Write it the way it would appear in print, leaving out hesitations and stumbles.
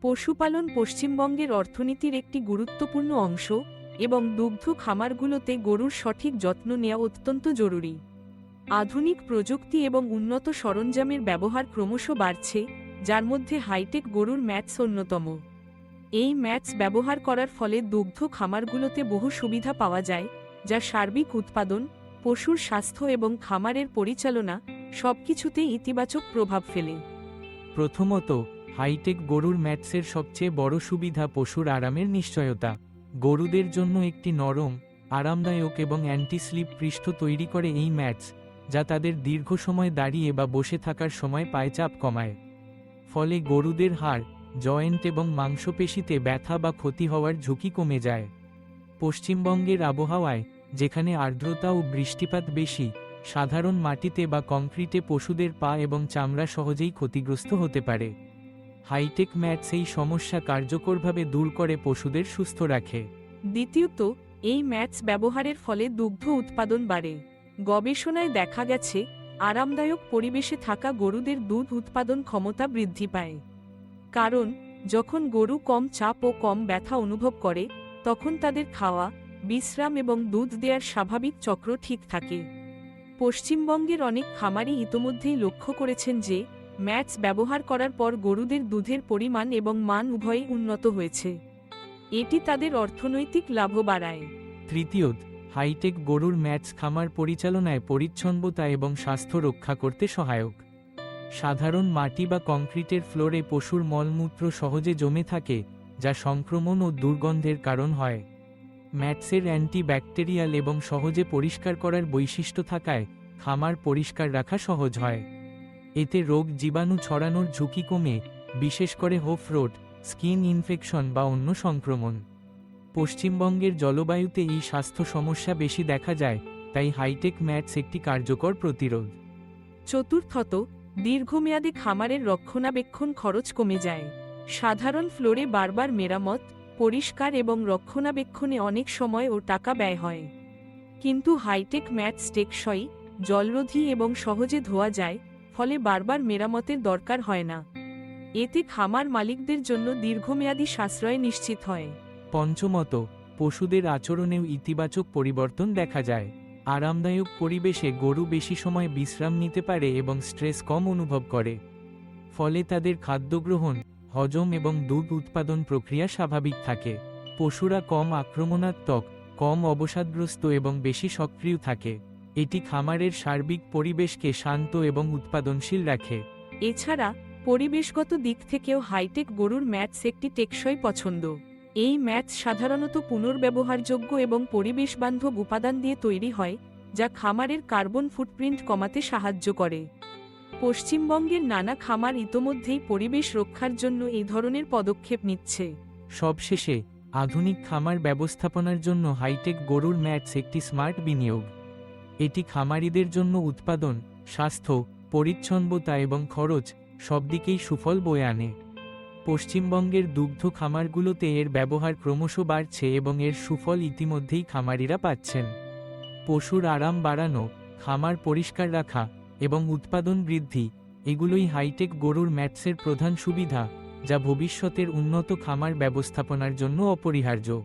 পশুপালন পশ্চিমবঙ্গের অর্থনীতির একটি গুরুত্বপূর্ণ অংশ এবং দুগ্ধ খামারগুলোতে গরুর সঠিক যত্ন নেওয়া অত্যন্ত জরুরি। আধুনিক প্রযুক্তি এবং উন্নত সরঞ্জামের ব্যবহার ক্রমশ বাড়ছে, যার মধ্যে হাইটেক গরুর ম্যাটস অন্যতম। এই ম্যাটস ব্যবহার করার ফলে দুগ্ধ খামারগুলোতে বহু সুবিধা পাওয়া যায়, যা সার্বিক উৎপাদন, পশুর স্বাস্থ্য এবং খামারের পরিচালনা সবকিছুতেই ইতিবাচক প্রভাব ফেলে। প্রথমত, হাইটেক গরুর ম্যাটসের সবচেয়ে বড় সুবিধা পশুর আরামের নিশ্চয়তা। গরুদের জন্য একটি নরম, আরামদায়ক এবং অ্যান্টি স্লিপ পৃষ্ঠ তৈরি করে এই ম্যাটস, যা তাদের দীর্ঘ সময় দাঁড়িয়ে বা বসে থাকার সময় পায়ে চাপ কমায়। ফলে গরুদের হাড়, জয়েন্ট এবং মাংসপেশিতে ব্যথা বা ক্ষতি হওয়ার ঝুঁকি কমে যায়। পশ্চিমবঙ্গের আবহাওয়ায়, যেখানে আর্দ্রতা ও বৃষ্টিপাত বেশি, সাধারণ মাটিতে বা কংক্রিটে পশুদের পা এবং চামড়া সহজেই ক্ষতিগ্রস্ত হতে পারে। হাইটেক ম্যাটস এই সমস্যা কার্যকরভাবে দূর করে পশুদের সুস্থ রাখে। দ্বিতীয়ত, এই ম্যাটস ব্যবহারের ফলে দুগ্ধ উৎপাদন বাড়ে। গবেষণায় দেখা গেছে, আরামদায়ক পরিবেশে থাকা গরুদের দুধ উৎপাদন ক্ষমতা বৃদ্ধি পায়। কারণ যখন গরু কম চাপ ও কম ব্যথা অনুভব করে, তখন তাদের খাওয়া, বিশ্রাম এবং দুধ দেওয়ার স্বাভাবিক চক্র ঠিক থাকে। পশ্চিমবঙ্গের অনেক খামারি ইতোমধ্যেই লক্ষ্য করেছেন যে ম্যাটস ব্যবহার করার পর গরুদের দুধের পরিমাণ এবং মান উভয়ই উন্নত হয়েছে। এটি তাদের অর্থনৈতিক লাভও বাড়ায়। তৃতীয়ত, হাইটেক গরুর ম্যাটস খামার পরিচালনায় পরিচ্ছন্নতা এবং স্বাস্থ্য রক্ষা করতে সহায়ক। সাধারণ মাটি বা কংক্রিটের ফ্লোরে পশুর মলমূত্র সহজে জমে থাকে, যা সংক্রমণ ও দুর্গন্ধের কারণ হয়। ম্যাটসের অ্যান্টিব্যাকটেরিয়াল এবং সহজে পরিষ্কার করার বৈশিষ্ট্য থাকায় খামার পরিষ্কার রাখা সহজ হয়। এতে রোগ জীবাণু ছড়ানোর ঝুঁকি কমে, বিশেষ করে হোফ রোট, স্কিন ইনফেকশন বা অন্য সংক্রমণ। পশ্চিমবঙ্গের জলবায়ুতে এই স্বাস্থ্য সমস্যা বেশি দেখা যায়, তাই হাইটেক ম্যাটস একটি কার্যকর প্রতিরোধ। চতুর্থত, দীর্ঘমেয়াদী খামারের রক্ষণাবেক্ষণ খরচ কমে যায়। সাধারণ ফ্লোরে বারবার মেরামত, পরিষ্কার এবং রক্ষণাবেক্ষণে অনেক সময় ও টাকা ব্যয় হয়। কিন্তু হাইটেক ম্যাটস টেকসই, জলরোধী এবং সহজে ধোয়া যায়, ফলে বারবার মেরামতের দরকার হয় না। এতে খামার মালিকদের জন্য দীর্ঘমেয়াদী সাশ্রয় নিশ্চিত হয়। পঞ্চমত, পশুদের আচরণেও ইতিবাচক পরিবর্তন দেখা যায়। আরামদায়ক পরিবেশে গরু বেশি সময় বিশ্রাম নিতে পারে এবং স্ট্রেস কম অনুভব করে। ফলে তাদের খাদ্য গ্রহণ, হজম এবং দুধ উৎপাদন প্রক্রিয়া স্বাভাবিক থাকে। পশুরা কম আক্রমণাত্মক, কম অবসাদগ্রস্ত এবং বেশি সক্রিয় থাকে। এটি খামারের সার্বিক পরিবেশকে শান্ত এবং উৎপাদনশীল রাখে। এছাড়া পরিবেশগত দিক থেকেও হাইটেক গরুর ম্যাটস একটি টেকসই পছন্দ। এই ম্যাটস সাধারণত পুনর্ব্যবহারযোগ্য এবং পরিবেশবান্ধব উপাদান দিয়ে তৈরি হয়, যা খামারের কার্বন ফুটপ্রিন্ট কমাতে সাহায্য করে। পশ্চিমবঙ্গের নানা খামার ইতোমধ্যেই পরিবেশ রক্ষার জন্য এই ধরনের পদক্ষেপ নিচ্ছে। সবশেষে, আধুনিক খামার ব্যবস্থাপনার জন্য হাইটেক গরুর ম্যাটস একটি স্মার্ট বিনিয়োগ। এটি খামারিদের জন্য উৎপাদন, স্বাস্থ্য, পরিচ্ছন্নতা এবং খরচ সবদিকেই সুফল বয়ে আনে। পশ্চিমবঙ্গের দুগ্ধ খামারগুলোতে এর ব্যবহার ক্রমশ বাড়ছে এবং এর সুফল ইতিমধ্যেই খামারিরা পাচ্ছেন। পশুর আরাম বাড়ানো, খামার পরিষ্কার রাখা এবং উৎপাদন বৃদ্ধি, এগুলোই হাইটেক গরুর ম্যাটসের প্রধান সুবিধা, যা ভবিষ্যতের উন্নত খামার ব্যবস্থাপনার জন্য অপরিহার্য।